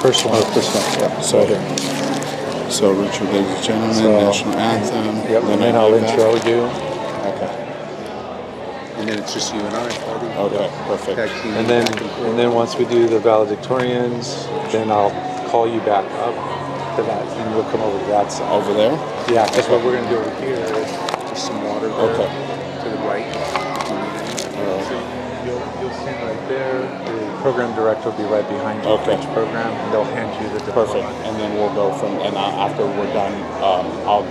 First one. Oh, this one. Yeah. So here. So Richard, ladies and gentlemen, national anthem. Yep. And then I'll intro you. Okay. And then it's just you and I. Okay. Perfect. And then once we do the valedictorians, then I'll call you back up to that, and we'll come over to that side. Over there? Yeah. Because what we're gonna do over here is just some water there. Okay. To the right. So you'll stand right there. The program director will be right behind you for each program, and they'll hand you the diploma. Perfect. And then we'll go from, and after we're done, I'll.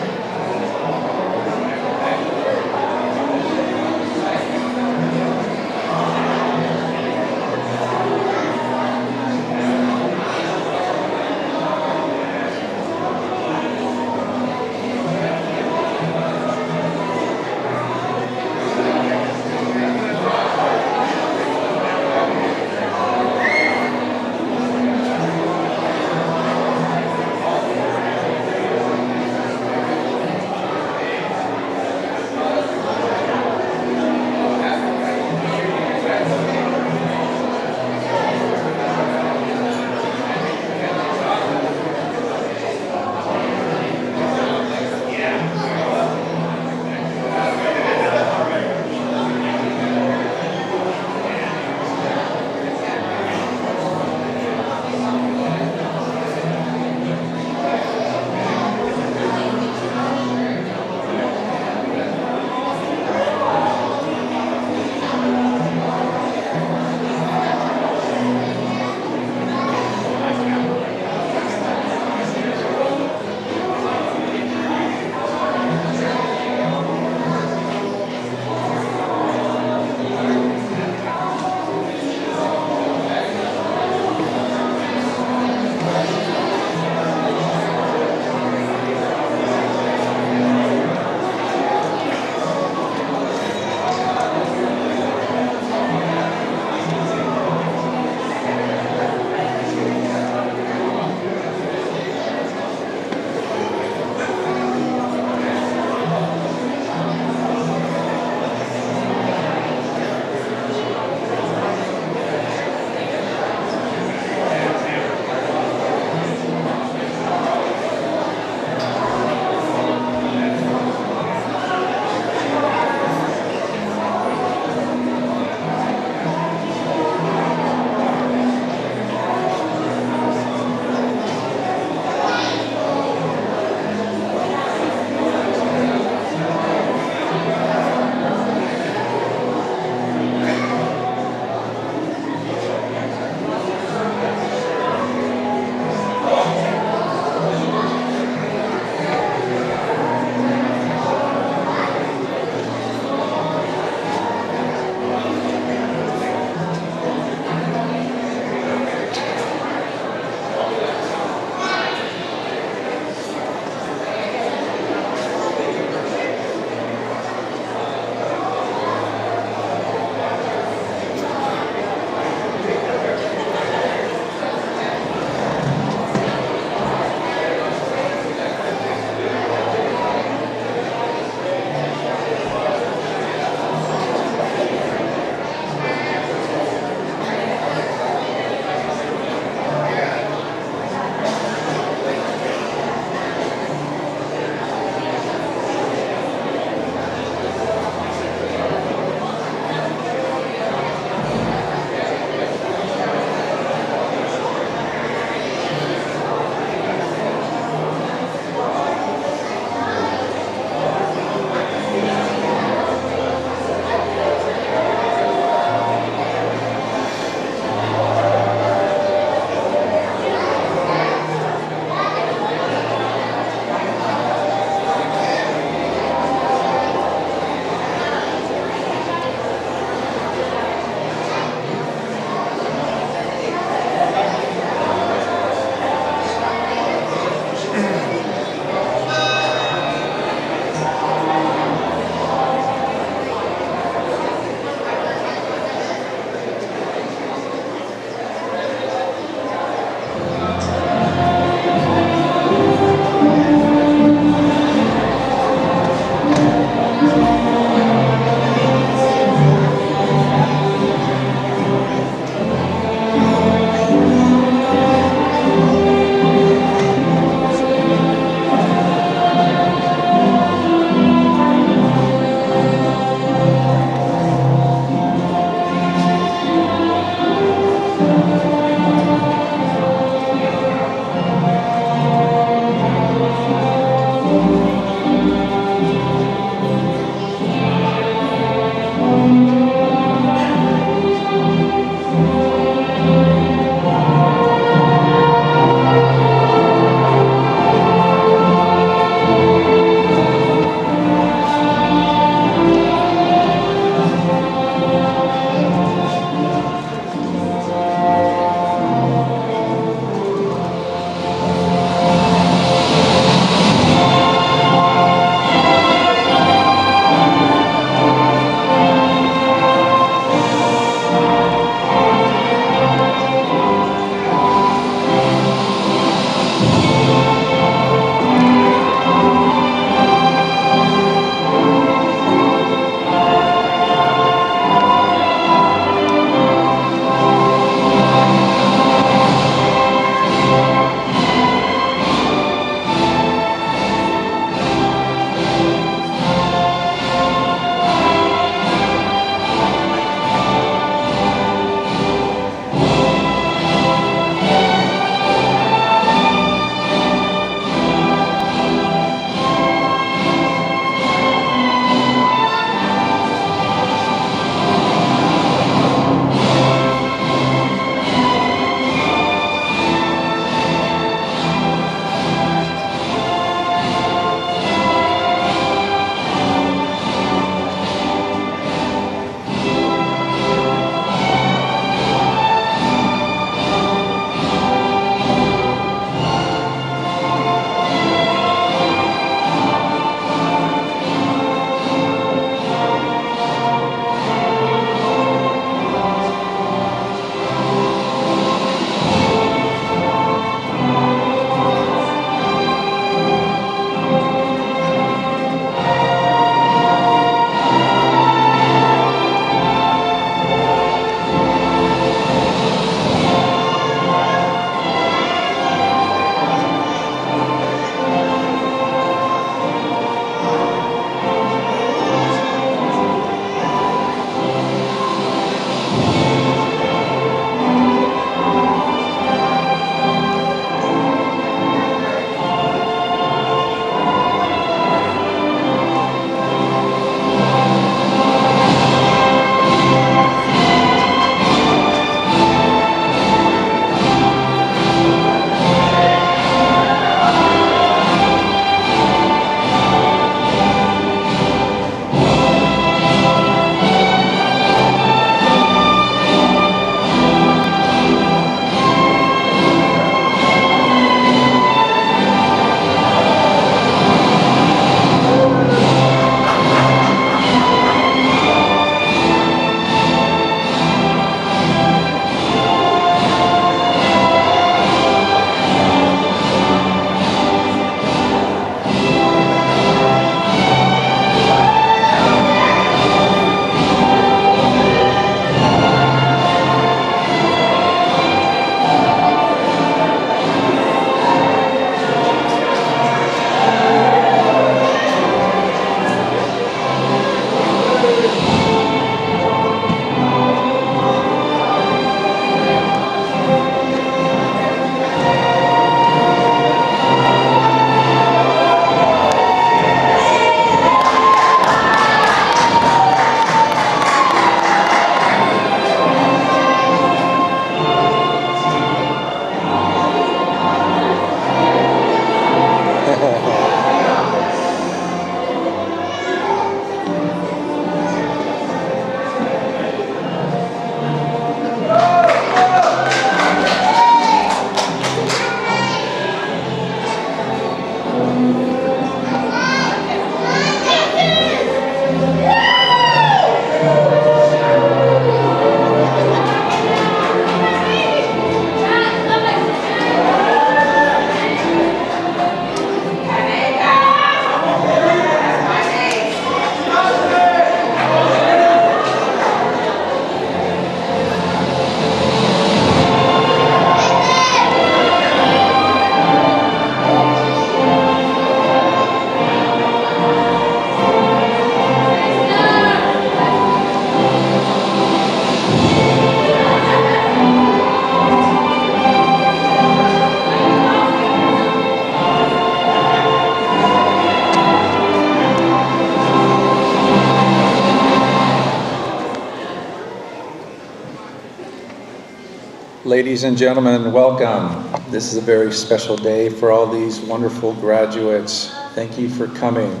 Ladies and gentlemen, welcome. This is a very special day for all these wonderful graduates. Thank you for coming.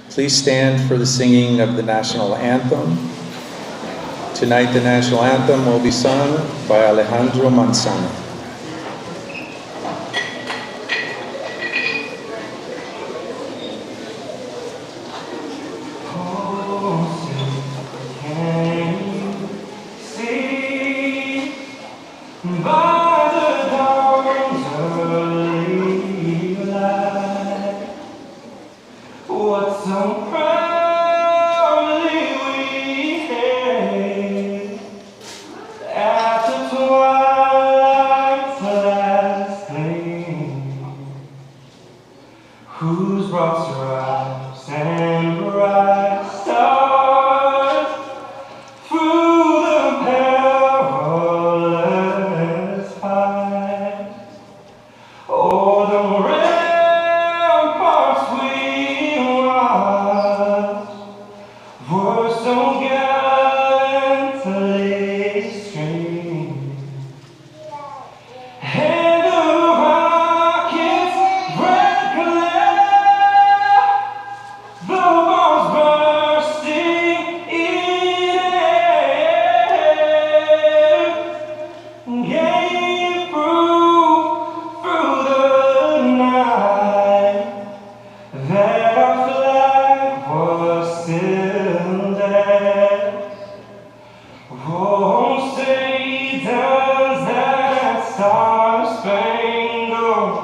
Please stand for the singing of the national anthem. Tonight, the national anthem will be sung by Alejandro Manzano. Whose rocks rise and bright stars through the perilous fight. O'er the ramparts we watched were so gallantly streamed. And the rockets' red glare, the bombs bursting in air, gave proof through the night that our flag was still there. Oh, say does that star-spangled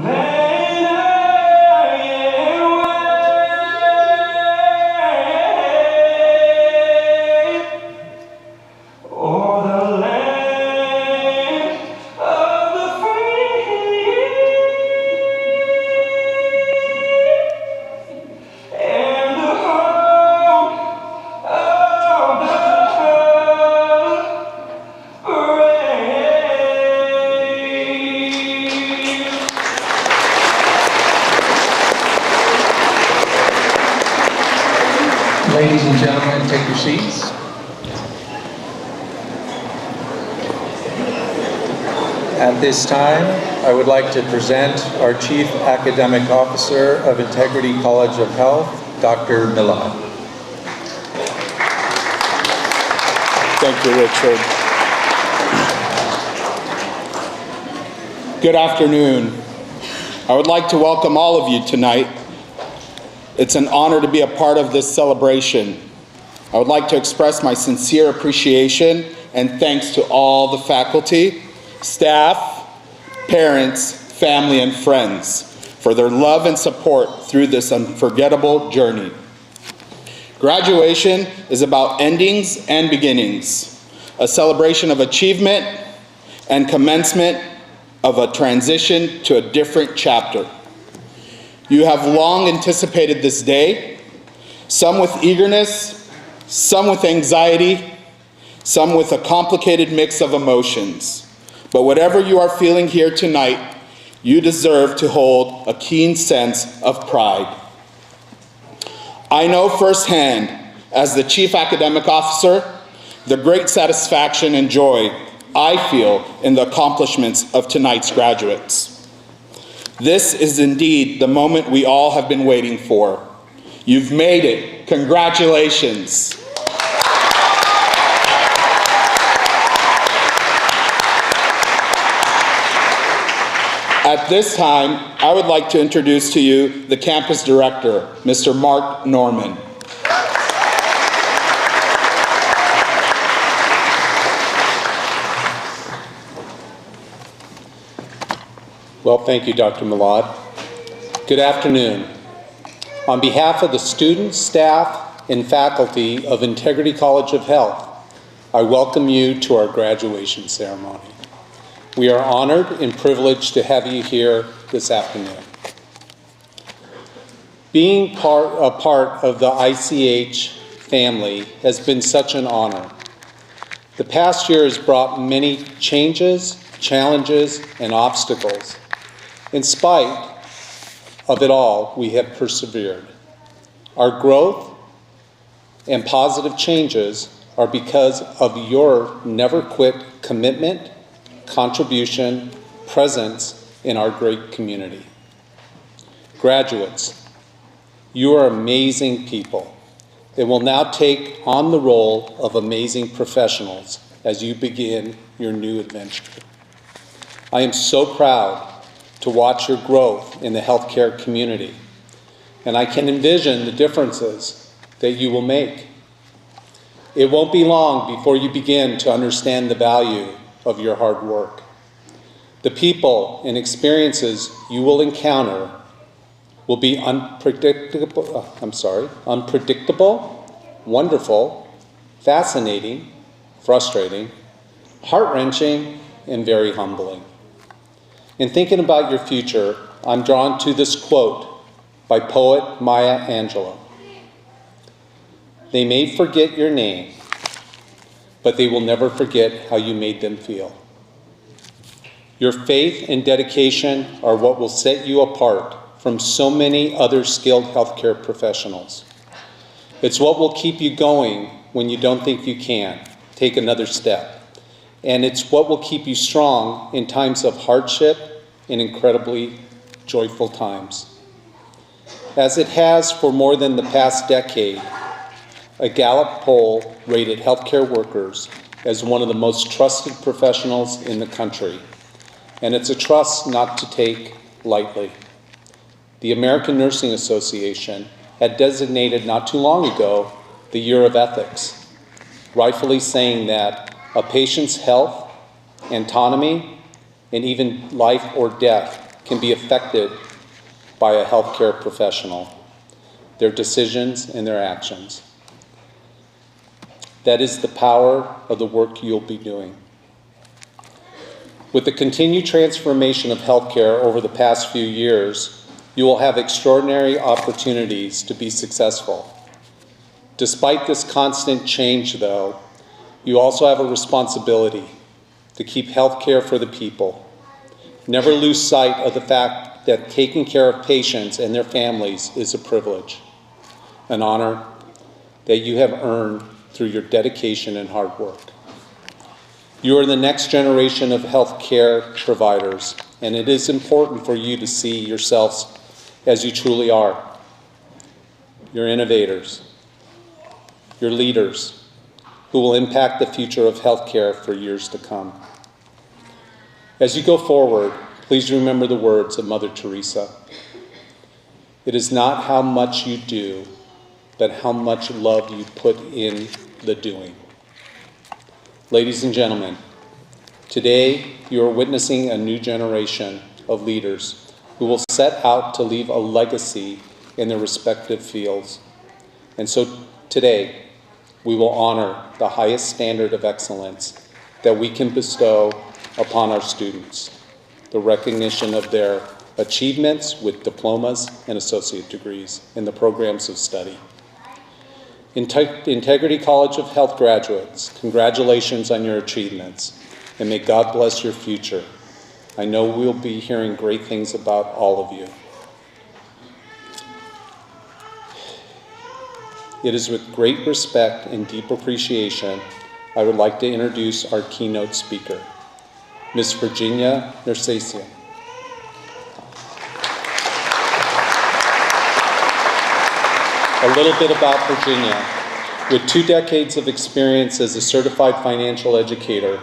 banner yet wave o'er the land of the free and the home of the brave. Ladies and gentlemen, take your seats. At this time, I would like to present our Chief Academic Officer of Integrity College of Health, Dr. Milad. Thank you, Richard. Good afternoon. I would like to welcome all of you tonight. It's an honor to be a part of this celebration. I would like to express my sincere appreciation and thanks to all the faculty, staff, parents, family, and friends for their love and support through this unforgettable journey. Graduation is about endings and beginnings, a celebration of achievement and commencement of a transition to a different chapter. You have long anticipated this day, some with eagerness, some with anxiety, some with a complicated mix of emotions. But whatever you are feeling here tonight, you deserve to hold a keen sense of pride. I know firsthand, as the Chief Academic Officer, the great satisfaction and joy I feel in the accomplishments of tonight's graduates. This is indeed the moment we all have been waiting for. You've made it. Congratulations. At this time, I would like to introduce to you the campus director, Mr. Mark Norman. Well, thank you, Dr. Milad. Good afternoon. On behalf of the students, staff, and faculty of Integrity College of Health, I welcome you to our graduation ceremony. We are honored and privileged to have you here this afternoon. Being a part of the ICH family has been such an honor. The past year has brought many changes, challenges, and obstacles. In spite of it all, we have persevered. Our growth and positive changes are because of your never-quit commitment contribution, presence in our great community. Graduates, you are amazing people. They will now take on the role of amazing professionals as you begin your new adventure. I am so proud to watch your growth in the healthcare community, and I can envision the differences that you will make. It won't be long before you begin to understand the value of your hard work. The people and experiences you will encounter will be unpredictable, wonderful, fascinating, frustrating, heart-wrenching, and very humbling. In thinking about your future, I'm drawn to this quote by poet Maya Angelou. They may forget your name, but they will never forget how you made them feel. Your faith and dedication are what will set you apart from so many other skilled healthcare professionals. It's what will keep you going when you don't think you can take another step. And it's what will keep you strong in times of hardship and incredibly joyful times. As it has for more than the past decade, a Gallup poll rated healthcare workers as one of the most trusted professionals in the country. And it's a trust not to take lightly. The American Nursing Association had designated not too long ago the Year of Ethics, rightfully saying that a patient's health, autonomy, and even life or death can be affected by a healthcare professional, their decisions and their actions. That is the power of the work you'll be doing. With the continued transformation of healthcare over the past few years, you will have extraordinary opportunities to be successful. Despite this constant change, though, you also have a responsibility to keep healthcare for the people. Never lose sight of the fact that taking care of patients and their families is a privilege, an honor that you have earned through your dedication and hard work. You are the next generation of healthcare providers, and it is important for you to see yourselves as you truly are. You're innovators, you're leaders who will impact the future of healthcare for years to come. As you go forward, please remember the words of Mother Teresa. It is not how much you do, but how much love you put in the doing. Ladies and gentlemen, today you are witnessing a new generation of leaders who will set out to leave a legacy in their respective fields. And so today, we will honor the highest standard of excellence that we can bestow upon our students, the recognition of their achievements with diplomas and associate degrees in the programs of study. Integrity College of Health graduates, congratulations on your achievements, and may God bless your future. I know we'll be hearing great things about all of you. It is with great respect and deep appreciation I would like to introduce our keynote speaker, Ms. Virginia Nersacian. A little bit about Virginia. With 2 decades of experience as a certified financial educator,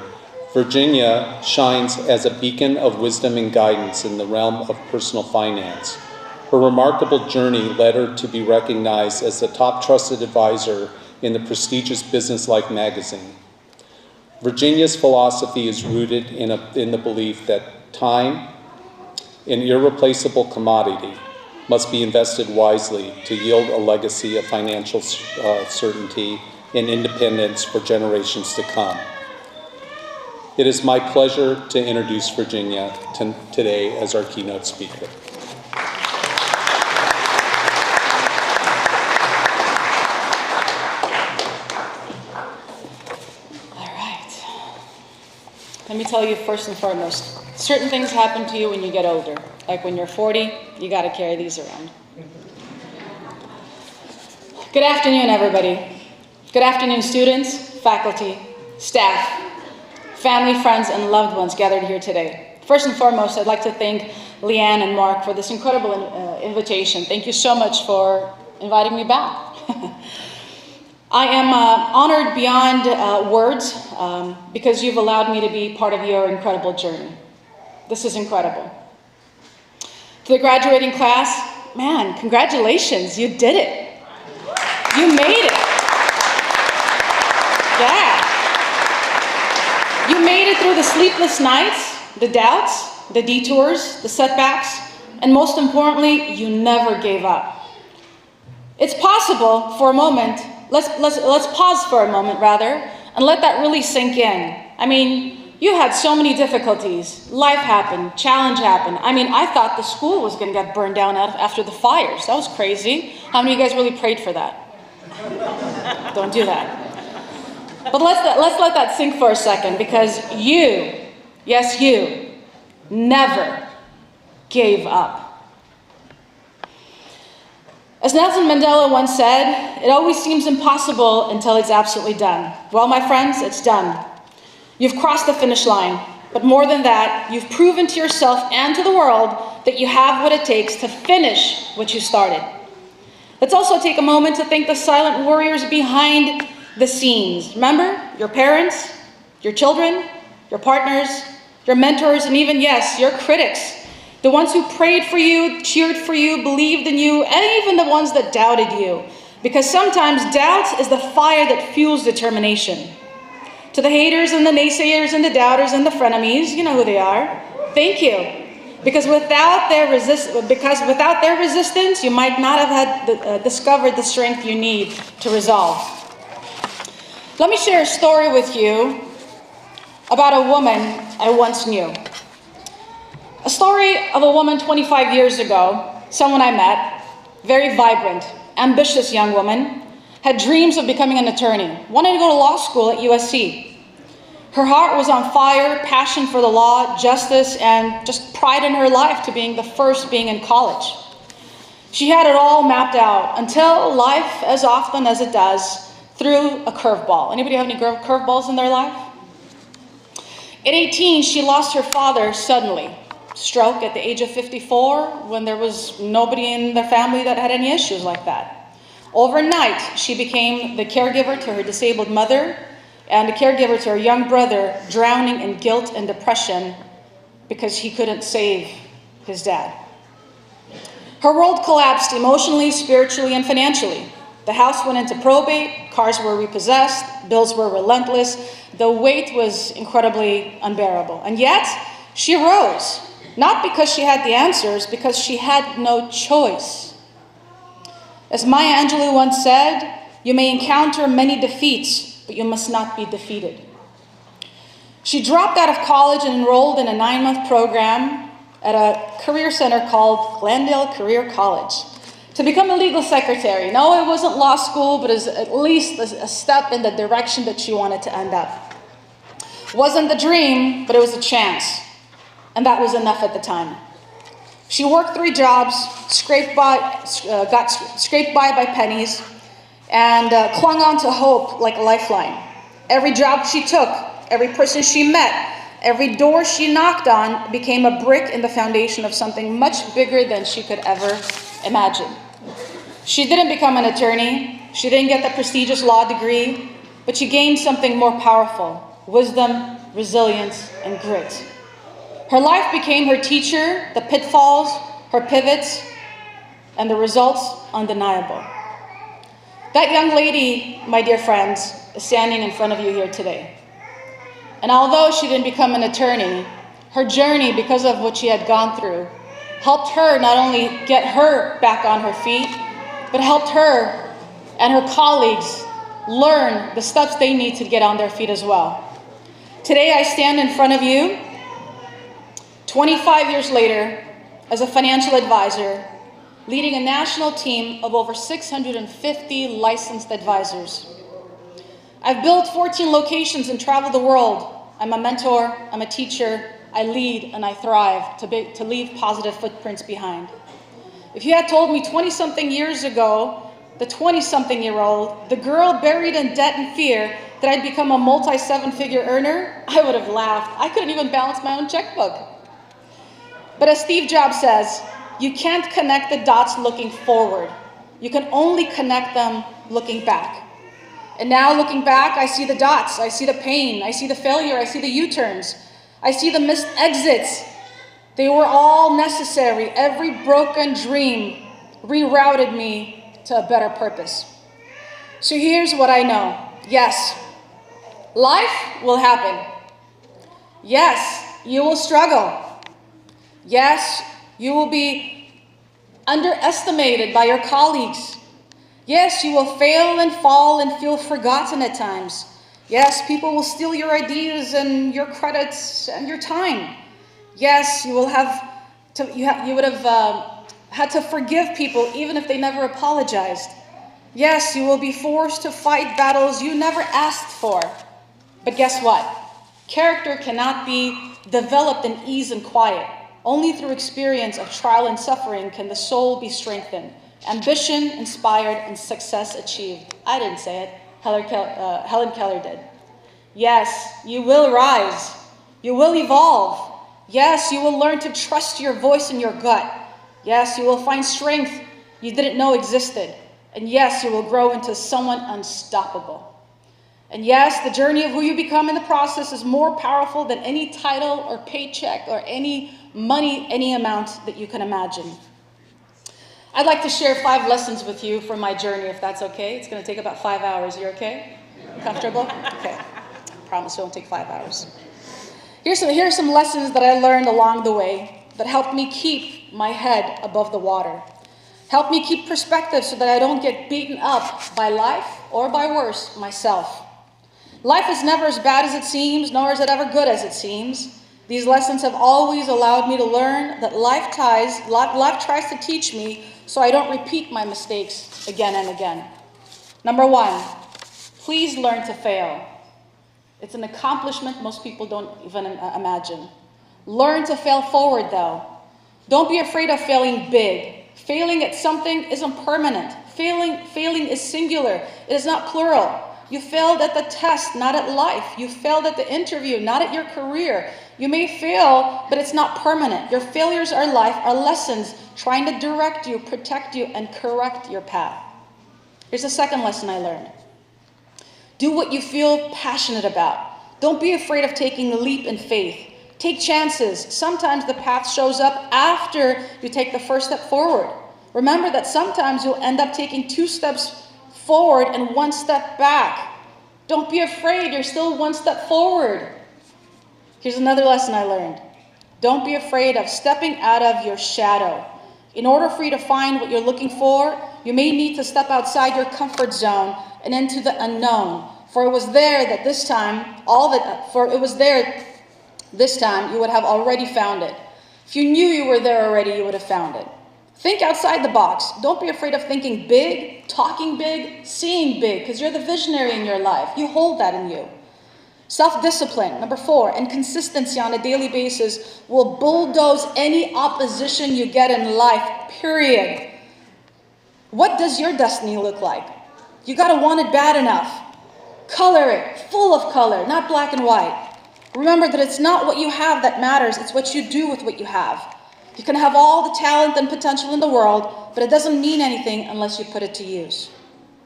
Virginia shines as a beacon of wisdom and guidance in the realm of personal finance. Her remarkable journey led her to be recognized as the top trusted advisor in the prestigious Business Life magazine. Virginia's philosophy is rooted in the belief that time, an irreplaceable commodity, must be invested wisely to yield a legacy of financial certainty and independence for generations to come. It is my pleasure to introduce Virginia today as our keynote speaker. All right. Let me tell you first and foremost, certain things happen to you when you get older. Like when you're 40, you got to carry these around. Good afternoon, everybody. Good afternoon, students, faculty, staff, family, friends, and loved ones gathered here today. First and foremost, I'd like to thank Leanne and Mark for this incredible invitation. Thank you so much for inviting me back. I am honored beyond words because you've allowed me to be part of your incredible journey. This is incredible. To the graduating class, man, congratulations, you did it. You made it. Yeah. You made it through the sleepless nights, the doubts, the detours, the setbacks, and most importantly, you never gave up. It's possible for a moment, let's pause for a moment rather, and let that really sink in. I mean, you had so many difficulties. Life happened, challenge happened. I mean, I thought the school was gonna get burned down after the fires. That was crazy. How many of you guys really prayed for that? Don't do that. But let's let that sink for a second, because you, yes you, never gave up. As Nelson Mandela once said, it always seems impossible until it's absolutely done. Well, my friends, it's done. You've crossed the finish line, but more than that, you've proven to yourself and to the world that you have what it takes to finish what you started. Let's also take a moment to thank the silent warriors behind the scenes. Remember, your parents, your children, your partners, your mentors, and even, yes, your critics. The ones who prayed for you, cheered for you, believed in you, and even the ones that doubted you. Because sometimes doubt is the fire that fuels determination. To the haters and the naysayers and the doubters and the frenemies, you know who they are. Thank you. Because without their resistance, you might not have had discovered the strength you need to resolve. Let me share a story with you about a woman I once knew. A story of a woman 25 years ago, someone I met, very vibrant, ambitious young woman, had dreams of becoming an attorney, wanted to go to law school at USC. Her heart was on fire, passion for the law, justice, and just pride in her life to being the first being in college. She had it all mapped out until life, as often as it does, threw a curveball. Anybody have any curveballs in their life? At 18, she lost her father suddenly. Stroke at the age of 54, when there was nobody in the family that had any issues like that. Overnight, she became the caregiver to her disabled mother and a caregiver to her young brother, drowning in guilt and depression because he couldn't save his dad. Her world collapsed emotionally, spiritually, and financially. The house went into probate, cars were repossessed, bills were relentless. The weight was incredibly unbearable. And yet, she rose, not because she had the answers, because she had no choice. As Maya Angelou once said, you may encounter many defeats, but you must not be defeated. She dropped out of college and enrolled in a 9-month program at a career center called Glendale Career College to become a legal secretary. No, it wasn't law school, but it was at least a step in the direction that she wanted to end up. Wasn't the dream, but it was a chance. And that was enough at the time. She worked 3 jobs, got scraped by pennies, and clung on to hope like a lifeline. Every job she took, every person she met, every door she knocked on became a brick in the foundation of something much bigger than she could ever imagine. She didn't become an attorney. She didn't get the prestigious law degree, but she gained something more powerful: wisdom, resilience, and grit. Her life became her teacher, the pitfalls, her pivots, and the results undeniable. That young lady, my dear friends, is standing in front of you here today. And although she didn't become an attorney, her journey, because of what she had gone through, helped her not only get her back on her feet, but helped her and her colleagues learn the steps they need to get on their feet as well. Today I stand in front of you, 25 years later, as a financial advisor, leading a national team of over 650 licensed advisors. I've built 14 locations and traveled the world. I'm a mentor, I'm a teacher, I lead and I thrive to leave positive footprints behind. If you had told me 20-something years ago, the 20-something-year-old, the girl buried in debt and fear, that I'd become a multi-seven-figure earner, I would have laughed. I couldn't even balance my own checkbook. But as Steve Jobs says, you can't connect the dots looking forward. You can only connect them looking back. And now looking back, I see the dots, I see the pain, I see the failure, I see the U-turns, I see the missed exits. They were all necessary. Every broken dream rerouted me to a better purpose. So here's what I know. Yes, life will happen. Yes, you will struggle. Yes, you will be underestimated by your colleagues. Yes, you will fail and fall and feel forgotten at times. Yes, people will steal your ideas and your credits and your time. Yes, you will have to, you would have had to forgive people even if they never apologized. Yes, you will be forced to fight battles you never asked for. But guess what? Character cannot be developed in ease and quiet. Only through experience of trial and suffering can the soul be strengthened, ambition inspired, and success achieved. I didn't say it. Helen Keller did. Yes, you will rise. You will evolve. Yes, you will learn to trust your voice and your gut. Yes, you will find strength you didn't know existed. And yes, you will grow into someone unstoppable. And yes, the journey of who you become in the process is more powerful than any title or paycheck or any money, any amount that you can imagine. I'd like to share 5 lessons with you from my journey, if that's okay. It's going to take about 5 hours. You okay? Comfortable? Okay. Promise it won't take 5 hours. Here's some lessons that I learned along the way that helped me keep my head above the water. Helped me keep perspective so that I don't get beaten up by life or, by worse, myself. Life is never as bad as it seems, nor is it ever good as it seems. These lessons have always allowed me to learn that life tries to teach me so I don't repeat my mistakes again and again. Number 1, please learn to fail. It's an accomplishment most people don't even imagine. Learn to fail forward, though. Don't be afraid of failing big. Failing at something isn't permanent. Failing is singular. It is not plural. You failed at the test, not at life. You failed at the interview, not at your career. You may fail, but it's not permanent. Your failures are life, are lessons trying to direct you, protect you, and correct your path. Here's the second lesson I learned. Do what you feel passionate about. Don't be afraid of taking a leap in faith. Take chances. Sometimes the path shows up after you take the first step forward. Remember that sometimes you'll end up taking 2 steps forward and 1 step back. Don't be afraid. You're still 1 step forward. Here's another lesson I learned. Don't be afraid of stepping out of your shadow. In order for you to find what you're looking for, you may need to step outside your comfort zone and into the unknown. For it was there that this time, this time you would have already found it. If you knew you were there already, you would have found it. Think outside the box. Don't be afraid of thinking big, talking big, seeing big, because you're the visionary in your life. You hold that in you. Self-discipline, number 4, and consistency on a daily basis will bulldoze any opposition you get in life, period. What does your destiny look like? You gotta want it bad enough. Color it, full of color, not black and white. Remember that it's not what you have that matters, it's what you do with what you have. You can have all the talent and potential in the world, but it doesn't mean anything unless you put it to use.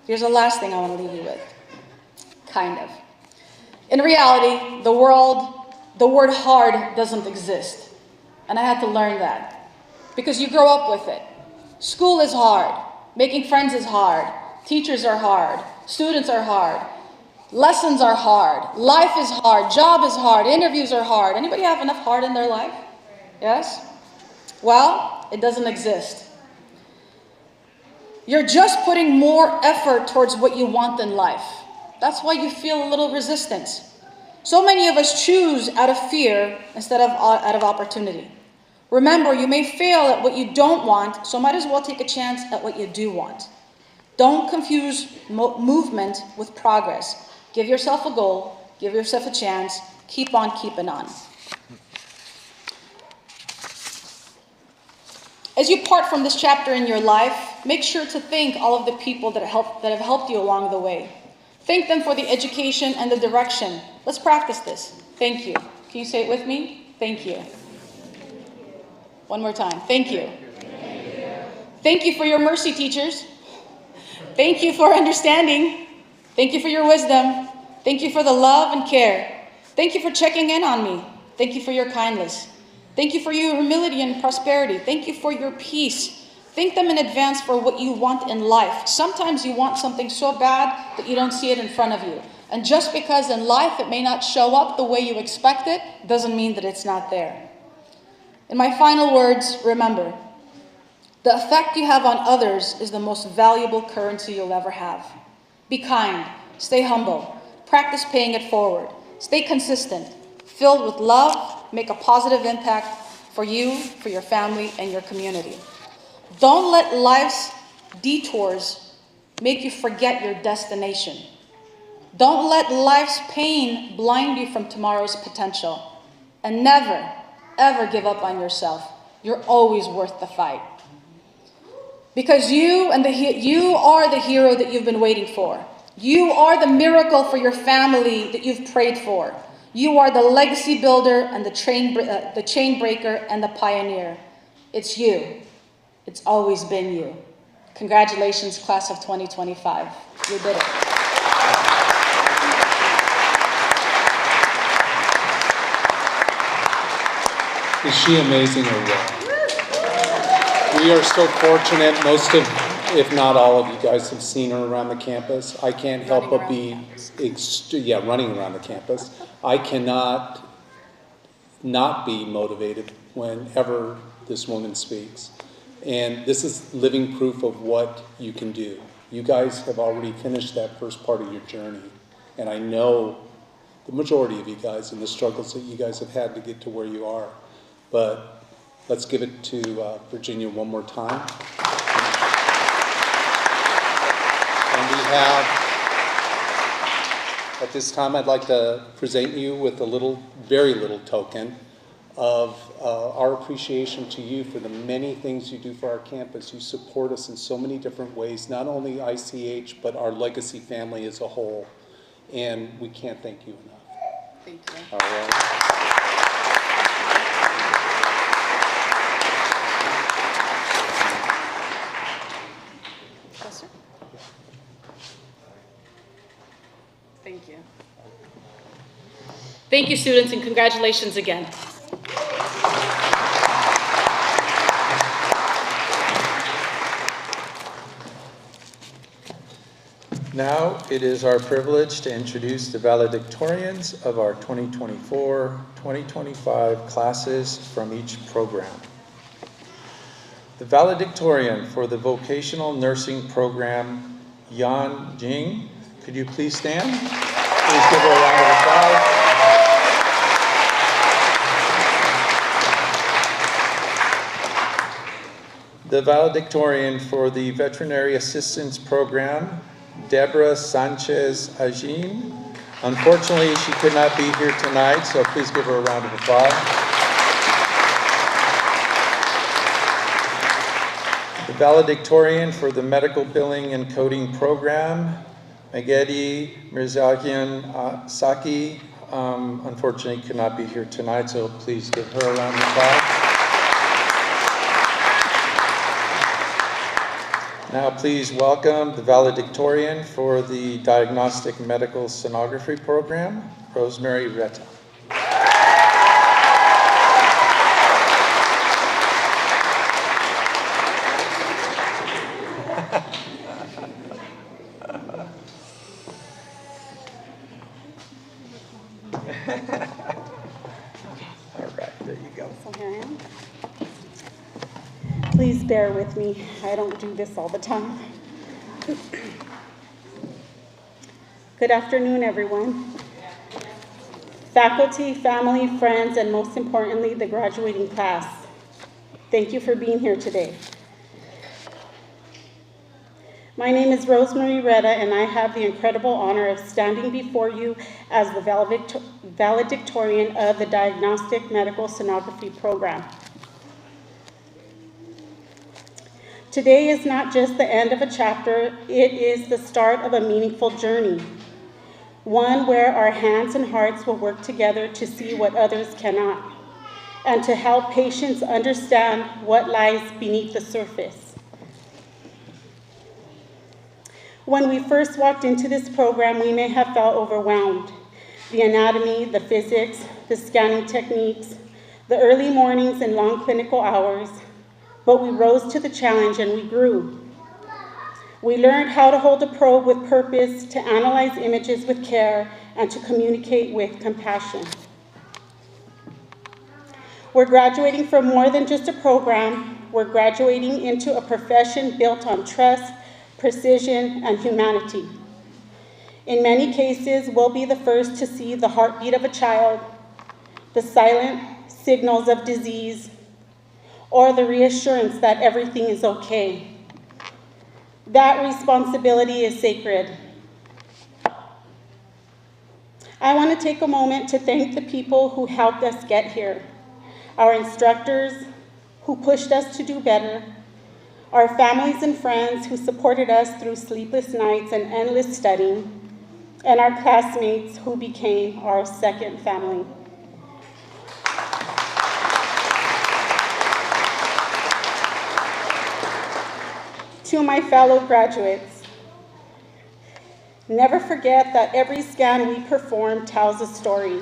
Here's the last thing I want to leave you with. Kind of. In reality, the word hard doesn't exist. And I had to learn that. Because you grow up with it. School is hard. Making friends is hard. Teachers are hard. Students are hard. Lessons are hard. Life is hard. Job is hard. Interviews are hard. Anybody have enough hard in their life? Yes? Well, it doesn't exist. You're just putting more effort towards what you want in life. That's why you feel a little resistance. So many of us choose out of fear instead of out of opportunity. Remember, you may fail at what you don't want, so might as well take a chance at what you do want. Don't confuse movement with progress. Give yourself a goal, give yourself a chance, keep on keeping on. As you part from this chapter in your life, make sure to thank all of the people that have helped you along the way. Thank them for the education and the direction. Let's practice this. Thank you. Can you say it with me? Thank you. One more time. Thank you. Thank you for your mercy, teachers. Thank you for understanding. Thank you for your wisdom. Thank you for the love and care. Thank you for checking in on me. Thank you for your kindness. Thank you for your humility and prosperity. Thank you for your peace. Thank them in advance for what you want in life. Sometimes you want something so bad that you don't see it in front of you. And just because in life it may not show up the way you expect it, doesn't mean that it's not there. In my final words, remember, the effect you have on others is the most valuable currency you'll ever have. Be kind, stay humble, practice paying it forward, stay consistent, filled with love, make a positive impact for you, for your family, and your community. Don't let life's detours make you forget your destination. Don't let life's pain blind you from tomorrow's potential. And never, ever give up on yourself. You're always worth the fight. Because you are the hero that you've been waiting for. You are the miracle for your family that you've prayed for. You are the legacy builder and the chain breaker and the pioneer. It's you. It's always been you. Congratulations, class of 2025. You did it. Is she amazing or what? We are so fortunate, most of, if not all of you guys have seen her around the campus. I can't help but be, running around the campus. I cannot not be motivated whenever this woman speaks. And this is living proof of what you can do. You guys have already finished that first part of your journey. And I know the majority of you guys and the struggles that you guys have had to get to where you are. But let's give it to Virginia one more time. And we have, at this time, I'd like to present you with a little, very little token of our appreciation to you for the many things you do for our campus. You support us in so many different ways, not only ICH, but our legacy family as a whole. And we can't thank you enough. Thank you. All right. Yes, sir. Thank you. Thank you, students, and congratulations again. Now it is our privilege to introduce the valedictorians of our 2024-2025 classes from each program. The valedictorian for the vocational nursing program, Yan Jing. Could you please stand? Please give her a round of applause. The valedictorian for the veterinary assistance program, Deborah Sanchez Ajin. Unfortunately, she could not be here tonight, so please give her a round of applause. The valedictorian for the medical billing and coding program, Magedi Mirzakian Saki. Unfortunately, could not be here tonight, so please give her a round of applause. Now please welcome the valedictorian for the Diagnostic Medical Sonography Program, Rosemary Retta. All right, there you go. So here I am. Please bear with me. I don't do this all the time. Good afternoon, everyone. Faculty, family, friends, and most importantly, the graduating class. Thank you for being here today. My name is Rosemary Retta, and I have the incredible honor of standing before you as the valedictorian of the Diagnostic Medical Sonography Program. Today is not just the end of a chapter, it is the start of a meaningful journey. one where our hands and hearts will work together to see what others cannot, and to help patients understand what lies beneath the surface. When we first walked into this program, we may have felt overwhelmed. The anatomy, the physics, the scanning techniques, the early mornings and long clinical hours, but we rose to the challenge and we grew. We learned how to hold a probe with purpose, to analyze images with care, and to communicate with compassion. We're graduating from more than just a program. We're graduating into a profession built on trust, precision, and humanity. In many cases, we'll be the first to see the heartbeat of a child, the silent signals of disease, or the reassurance that everything is okay. That responsibility is sacred. I want to take a moment to thank the people who helped us get here, our instructors who pushed us to do better, our families and friends who supported us through sleepless nights and endless studying, and our classmates who became our second family. To my fellow graduates, never forget that every scan we perform tells a story.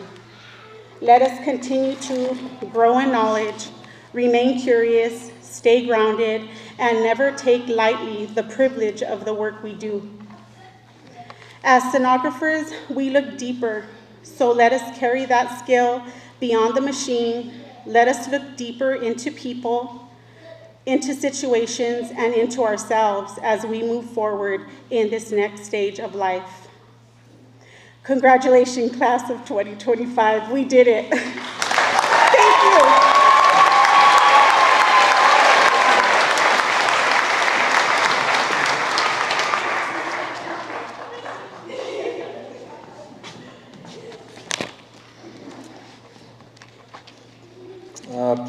Let us continue to grow in knowledge, remain curious, stay grounded, and never take lightly the privilege of the work we do. As sonographers, we look deeper, so let us carry that skill beyond the machine. Let us look deeper into people, into situations, and into ourselves as we move forward in this next stage of life. Congratulations, class of 2025. We did it. Thank you.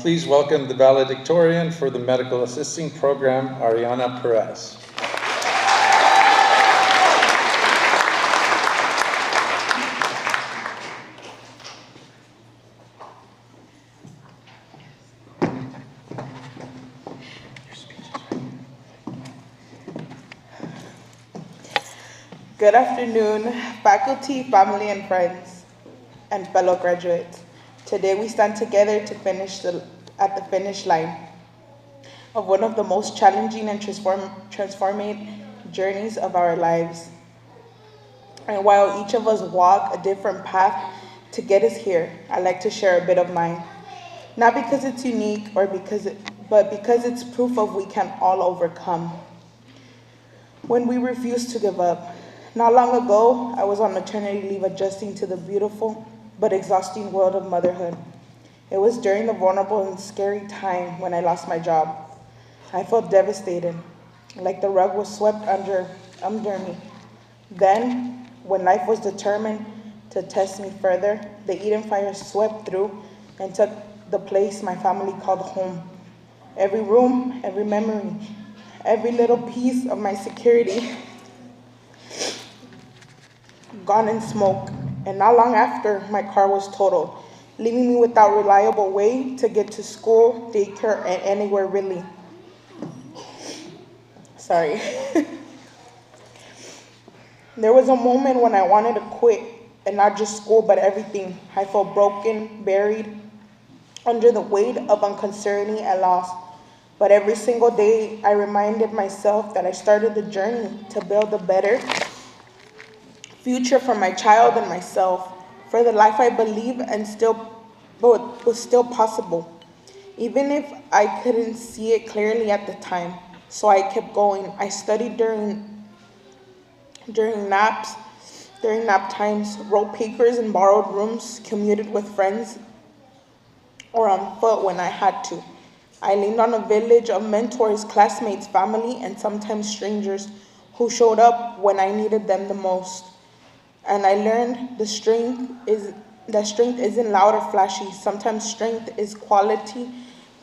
Please welcome the valedictorian for the medical assisting program, Ariana Perez. Good afternoon, faculty, family, and friends, and fellow graduates. Today we stand together to finish at the finish line of one of the most challenging and transforming journeys of our lives. And while each of us walk a different path to get us here, I'd like to share a bit of mine. Not because it's unique but because it's proof of we can all overcome when we refuse to give up. Not long ago, I was on maternity leave adjusting to the beautiful but exhausting world of motherhood. It was during the vulnerable and scary time when I lost my job. I felt devastated, like the rug was swept under me. Then, when life was determined to test me further, the Eden fire swept through and took the place my family called home. Every room, every memory, every little piece of my security gone in smoke. And not long after, my car was totaled, leaving me without a reliable way to get to school, daycare, and anywhere really. Sorry. There was a moment when I wanted to quit, and not just school, but everything. I felt broken, buried under the weight of uncertainty and loss. But every single day, I reminded myself that I started the journey to build a better future for my child and myself, for the life I believe and was still possible, even if I couldn't see it clearly at the time. So I kept going. I studied during nap times, wrote papers in borrowed rooms, commuted with friends, or on foot when I had to. I leaned on a village of mentors, classmates, family, and sometimes strangers who showed up when I needed them the most. And I learned that strength isn't loud or flashy. Sometimes strength is quality,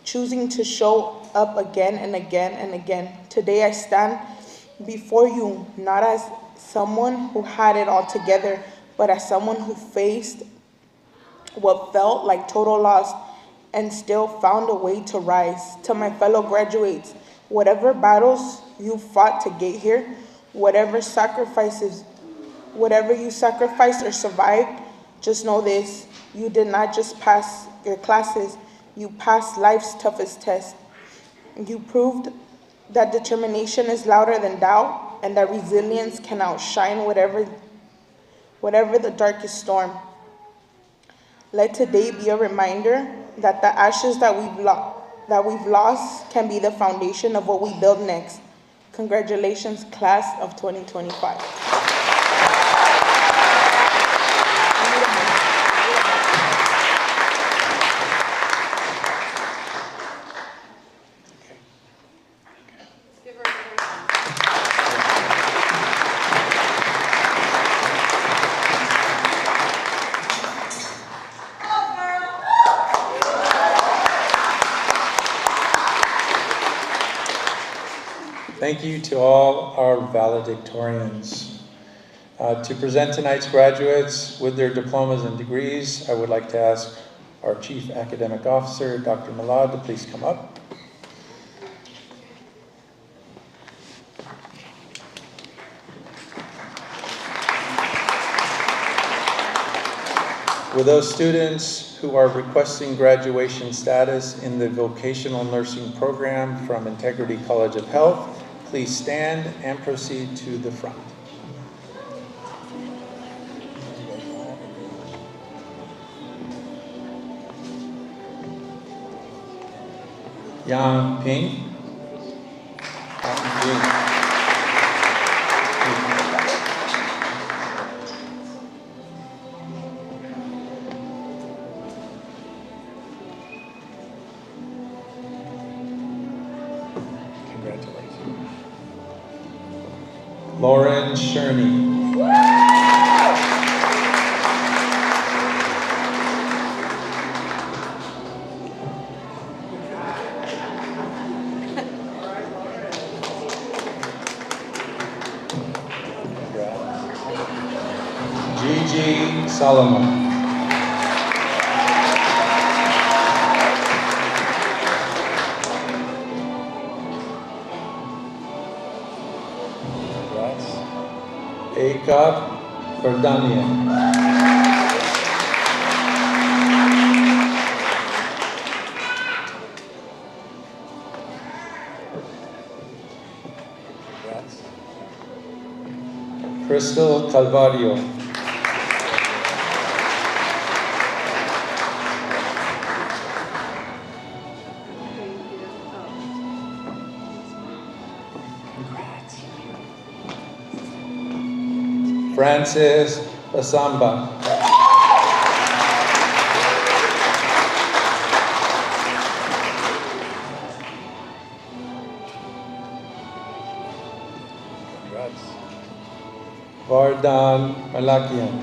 choosing to show up again and again and again. Today I stand before you not as someone who had it all together, but as someone who faced what felt like total loss and still found a way to rise. To my fellow graduates, whatever battles you fought to get here, whatever you sacrificed or survived, just know this: you did not just pass your classes, you passed life's toughest test. You proved that determination is louder than doubt and that resilience can outshine whatever the darkest storm. Let today be a reminder that the ashes that we've lost can be the foundation of what we build next. Congratulations, class of 2025. Thank you to all our valedictorians. To present tonight's graduates with their diplomas and degrees, I would like to ask our Chief Academic Officer, Dr. Malad, to please come up. With those students who are requesting graduation status in the vocational nursing program from Integrity College of Health, please stand and proceed to the front. Yang Ping. Congratulations. Lauren Sherney. Gigi Solomon. Akab Verdanian. Crystal Calvario. Francis Asamba. Congrats. Vardan Malakian.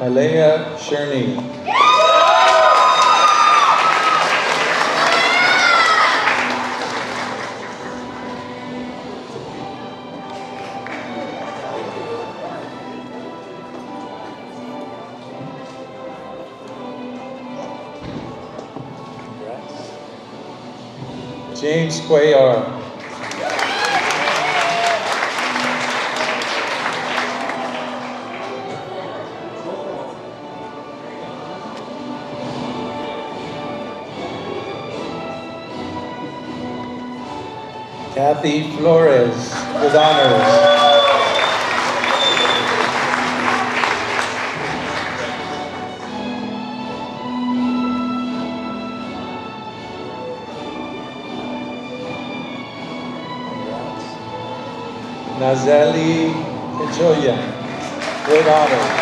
Malaya Sherney. James Cuellar. Kathy Flores with honors. Nazeli Kechoya with honors.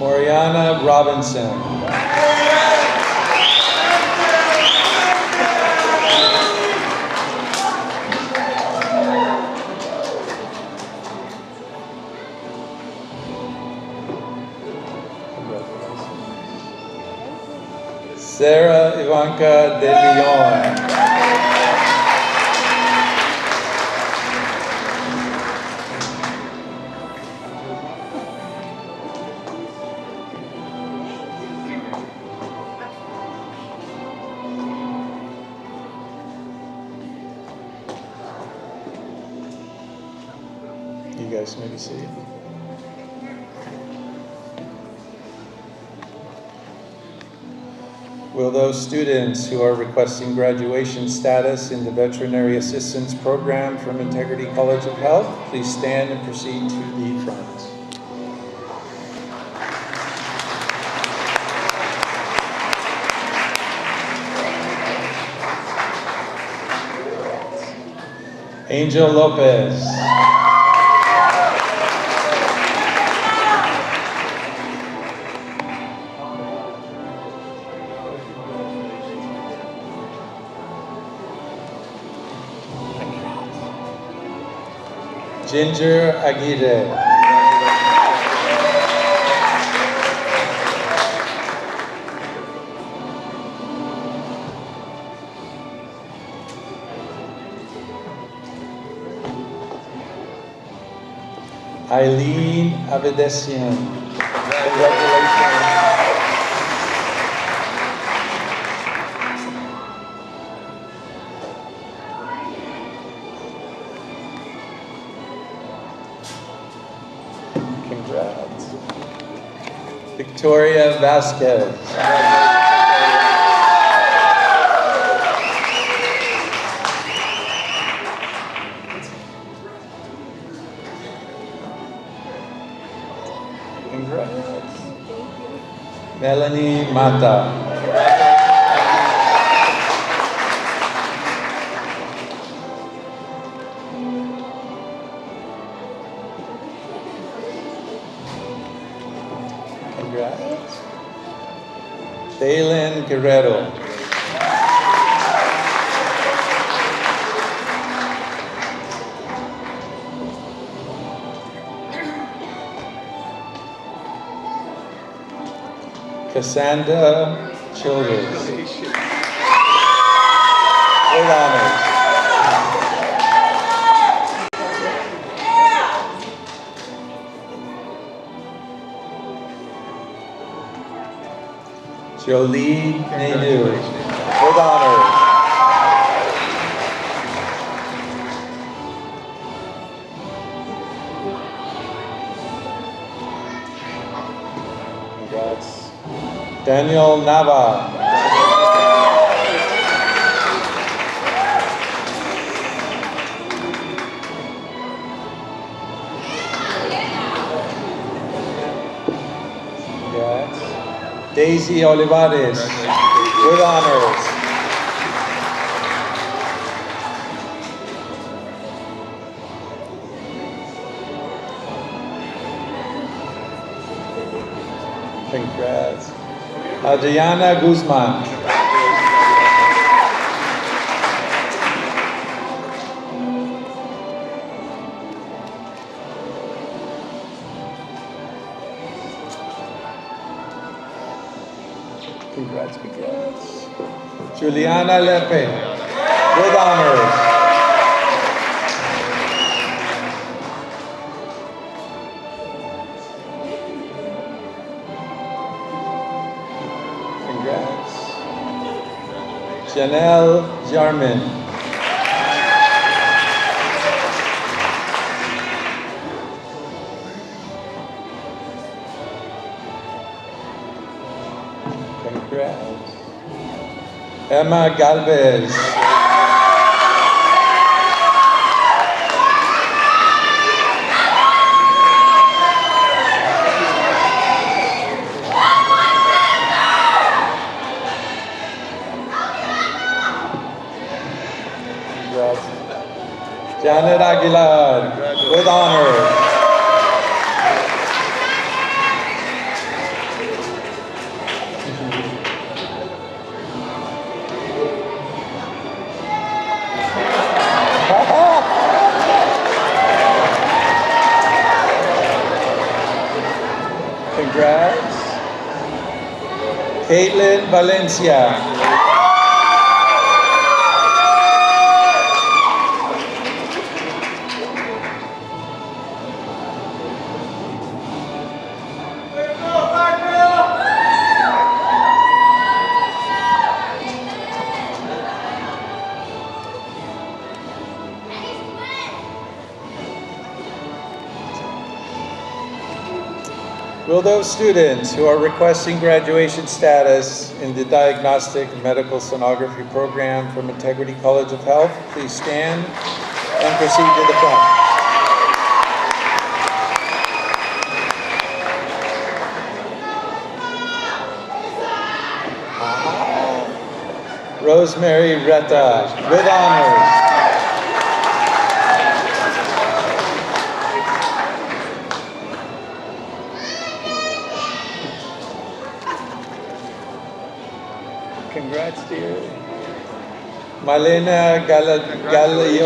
Oriana Robinson. Sarah Ivanka De Leon. You guys maybe see it. Will those students who are requesting graduation status in the Veterinary Assistance Program from Integrity College of Health, please stand and proceed to the front. Angel Lopez. Ginger Aguirre. Eileen Avedesian. Congratulations. Congrats. Victoria Vasquez. Congrats. Melanie Mata. Congrats. Thalen Guerrero. Cassandra Childers. With honors. Jolie Nainu. With honors. Congrats. Daniel Nava. Congrats. Daisy Olivares. With honors. Congrats. Adriana Guzman. Congrats. Juliana Lepe. With honors. Congrats. Janelle Jarman. Congrats. Emma Galvez. Congrats. Janet Aguilar. With honors. Caitlin Valencia. Will those students who are requesting graduation status in the Diagnostic Medical Sonography program from Integrity College of Health please stand and proceed to the front? Rosemary Retta with honors. Congrats, dear. Malena Galatiotto.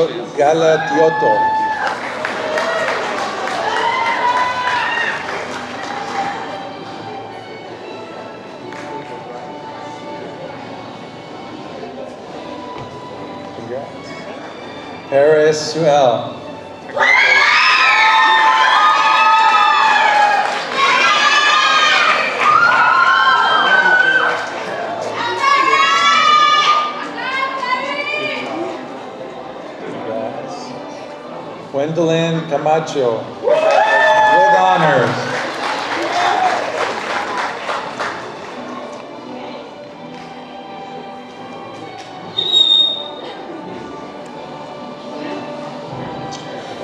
Congrats. Paris Suel. Gwendolyn Camacho with honors.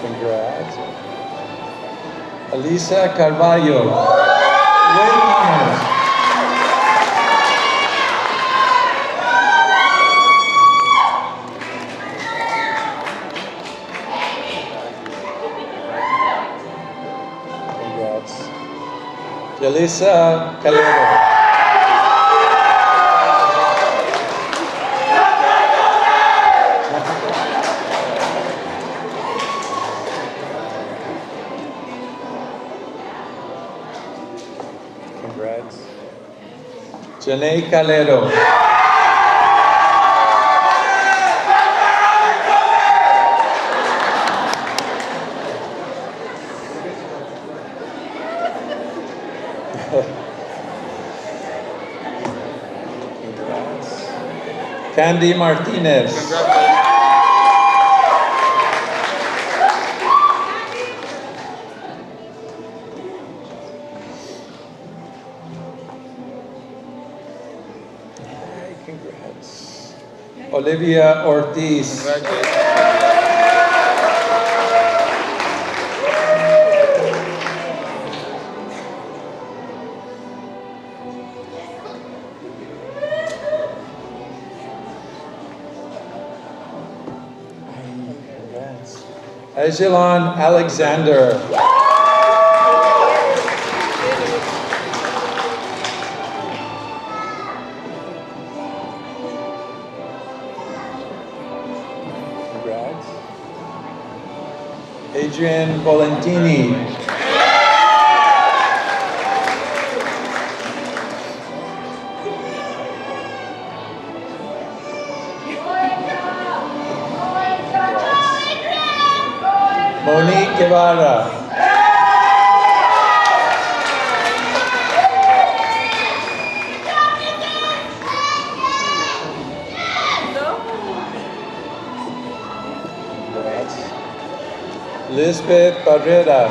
Congrats. Elisa Carvalho with honors. Yelisa Calero. Congrats. Janae Calero. Candy Martinez. Congrats. Olivia Ortiz. Ejelon Alexander. Congrats. Adrian Volentini. Monique Guevara. Lisbeth Barrera.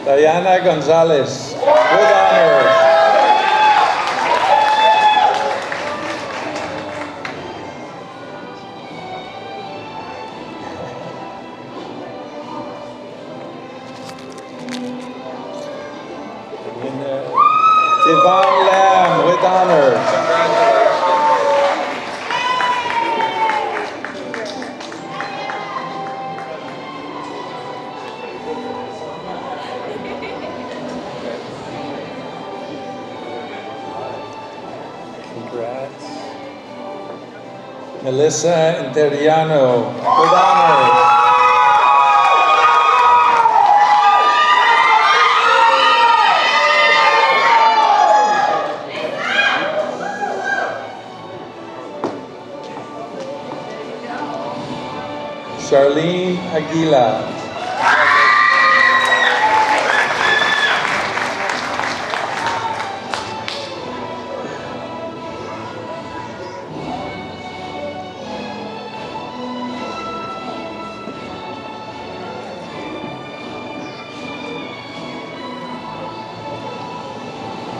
Diana Gonzalez, with honors. Yvonne Lamb, with honors. Melissa Interiano, with honors. Charlene Aguila.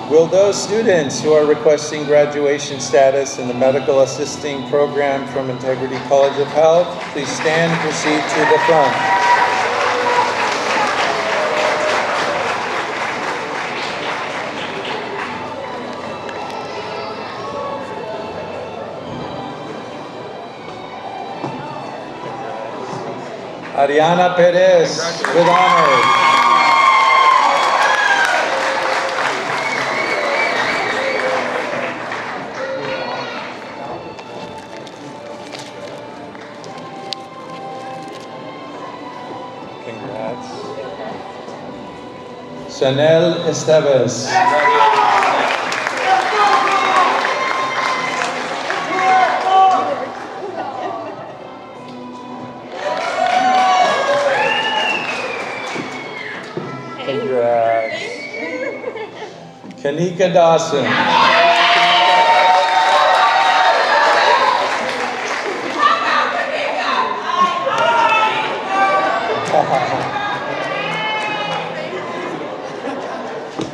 Will those students who are requesting graduation status in the medical assisting program from Integrity College of Health please stand and proceed to the front. Ariana Perez, with honors. Chanel Esteves. Congrats. Kanika Dawson.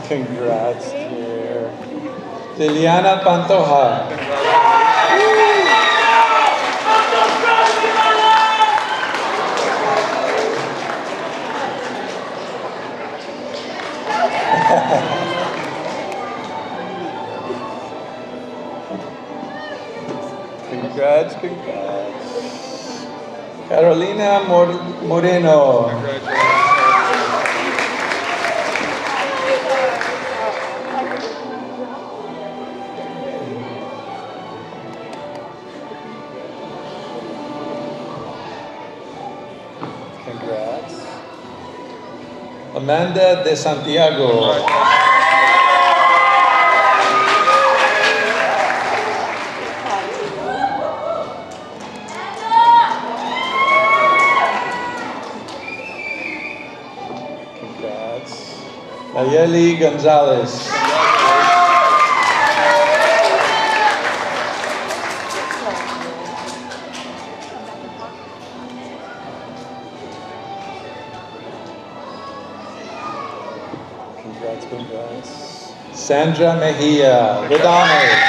Congrats, dear. Liliana Pantoja. Congrats, congrats. Carolina Moreno. Congrats. Amanda de Santiago. Congrats. Nayeli Gonzalez. Congrats, congrats. Sandra Mejia, with honors.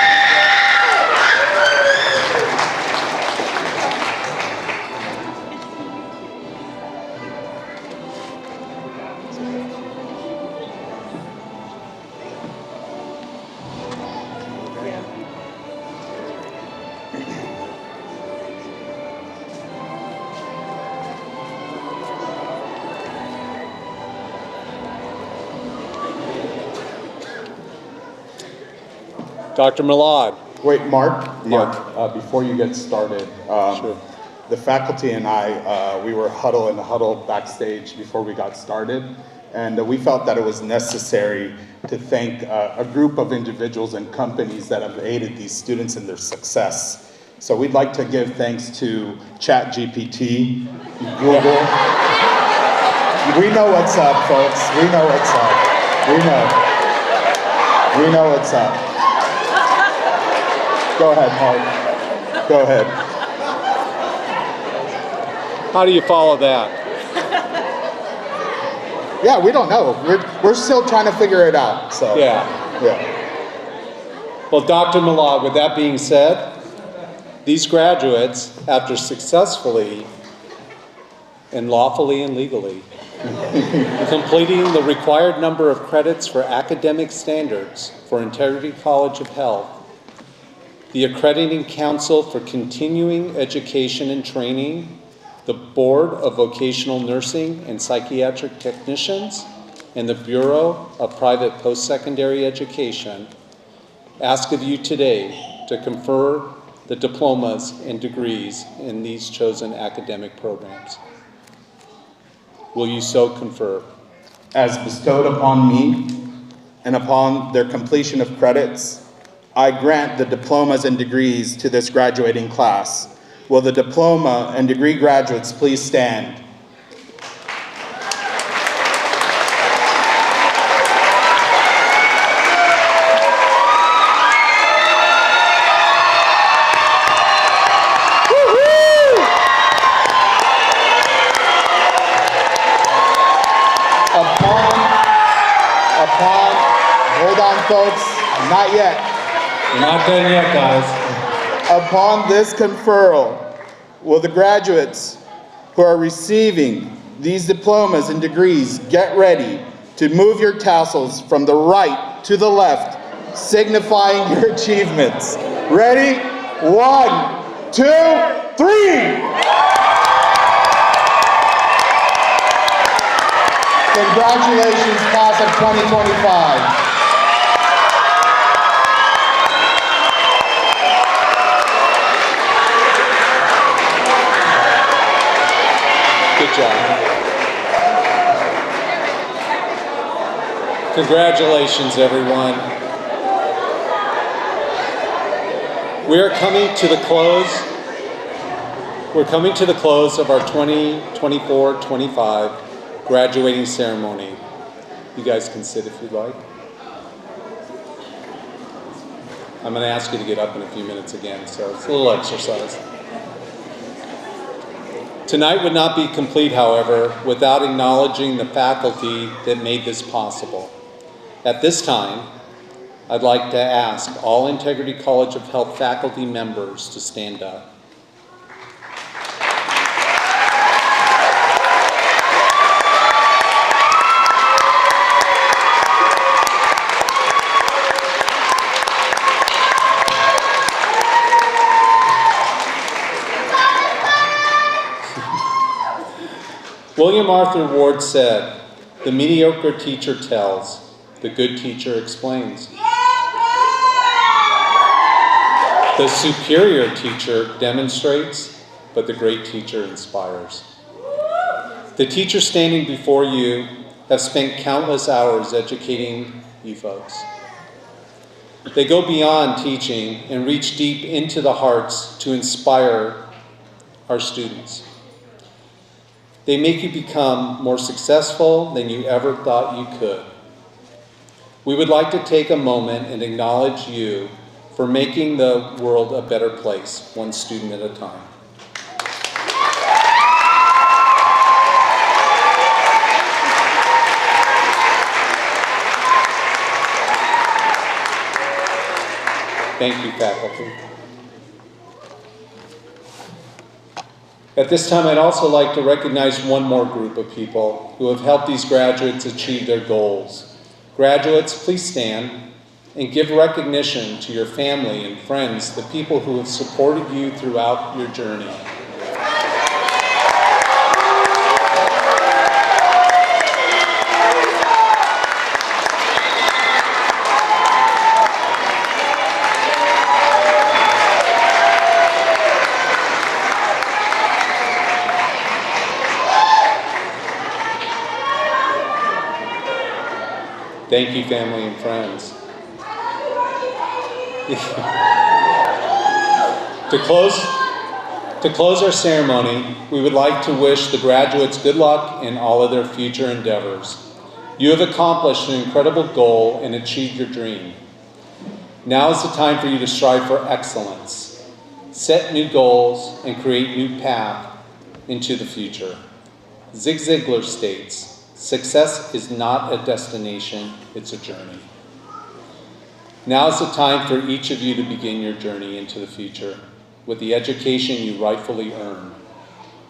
Dr. Milad. Wait, Mark, before you get started, Sure. the faculty and I, we were in a huddle backstage before we got started, and we felt that it was necessary to thank a group of individuals and companies that have aided these students in their success. So we'd like to give thanks to ChatGPT, Google. We know what's up, folks. We know what's up. We know what's up. Go ahead, Mark. Go ahead. How do you follow that? Yeah, we don't know. We're still trying to figure it out. So Yeah. Yeah. Well, Dr. Milad, with that being said, these graduates, after successfully and lawfully and legally completing the required number of credits for academic standards for Integrity College of Health, the Accrediting Council for Continuing Education and Training, the Board of Vocational Nursing and Psychiatric Technicians, and the Bureau of Private Post-Secondary Education ask of you today to confer the diplomas and degrees in these chosen academic programs? Will you so confer? As bestowed upon me and upon their completion of credits, I grant the diplomas and degrees to this graduating class. Will the diploma and degree graduates please stand? Hold on, folks, not yet. We're not done yet, guys. Upon this conferral, will the graduates who are receiving these diplomas and degrees get ready to move your tassels from the right to the left, signifying your achievements. Ready? 1, 2, 3! Congratulations, class of 2025. Good job. Congratulations, everyone. We are coming to the close. We're coming to the close of our 2024-25 graduating ceremony. You guys can sit if you'd like. I'm going to ask you to get up in a few minutes again, so it's a little exercise. Tonight would not be complete, however, without acknowledging the faculty that made this possible. At this time, I'd like to ask all Integrity College of Health faculty members to stand up. William Arthur Ward said, "The mediocre teacher tells, the good teacher explains. The superior teacher demonstrates, but the great teacher inspires." The teachers standing before you have spent countless hours educating you folks. They go beyond teaching and reach deep into the hearts to inspire our students. They make you become more successful than you ever thought you could. We would like to take a moment and acknowledge you for making the world a better place, one student at a time. Thank you, faculty. At this time, I'd also like to recognize one more group of people who have helped these graduates achieve their goals. Graduates, please stand and give recognition to your family and friends, the people who have supported you throughout your journey. Thank you, family and friends. To close our ceremony, we would like to wish the graduates good luck in all of their future endeavors. You have accomplished an incredible goal and achieved your dream. Now is the time for you to strive for excellence, set new goals, and create new path into the future. Zig Ziglar states, "Success is not a destination, it's a journey." Now is the time for each of you to begin your journey into the future with the education you rightfully earn.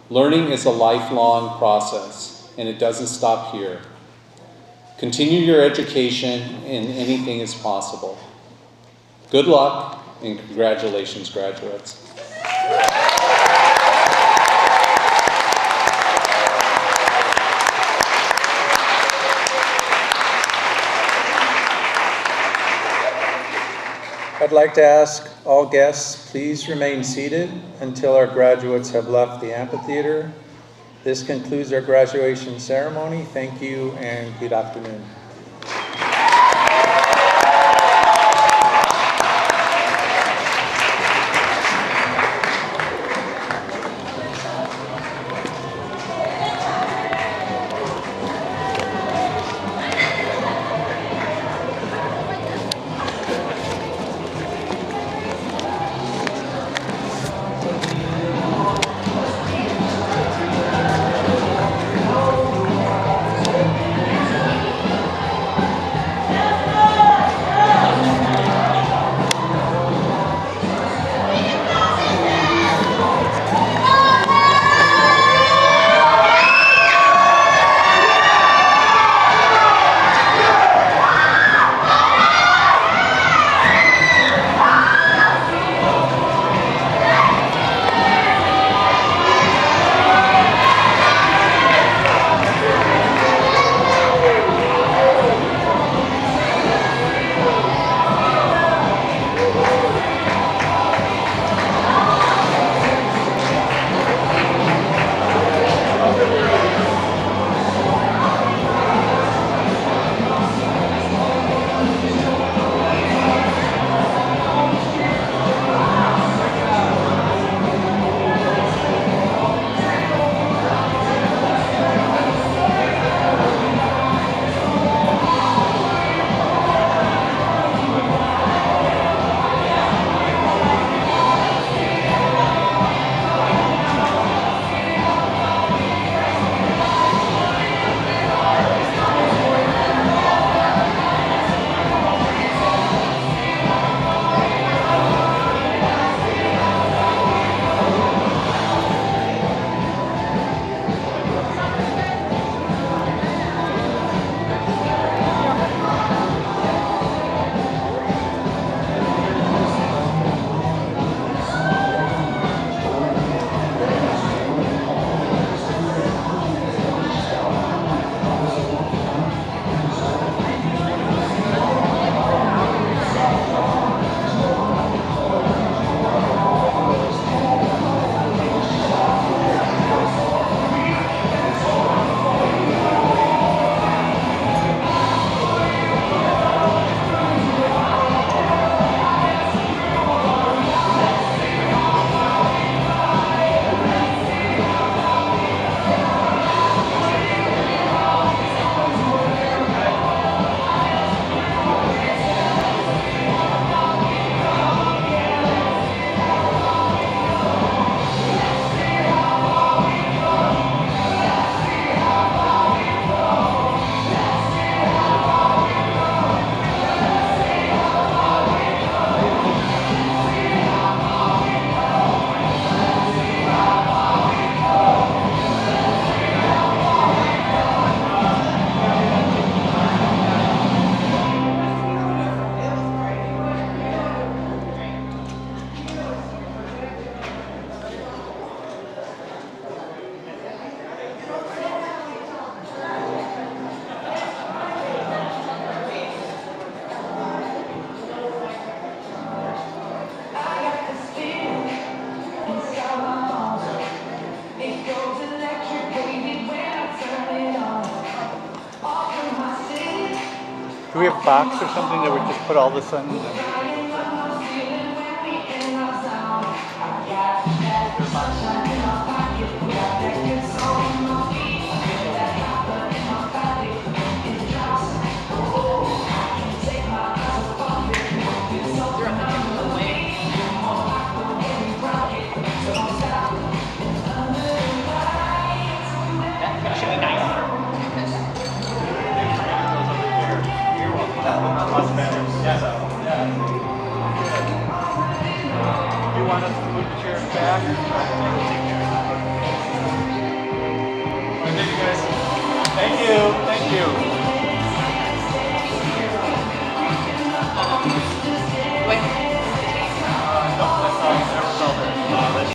Learning is a lifelong process, and it doesn't stop here. Continue your education, and anything is possible. Good luck, and congratulations, graduates. I'd like to ask All guests, please remain seated until our graduates have left the amphitheater. This concludes our graduation ceremony. Thank you and good afternoon. Do we have a box or something that we just put all this in? You want us to move the chairs back? Thank you guys. Thank you.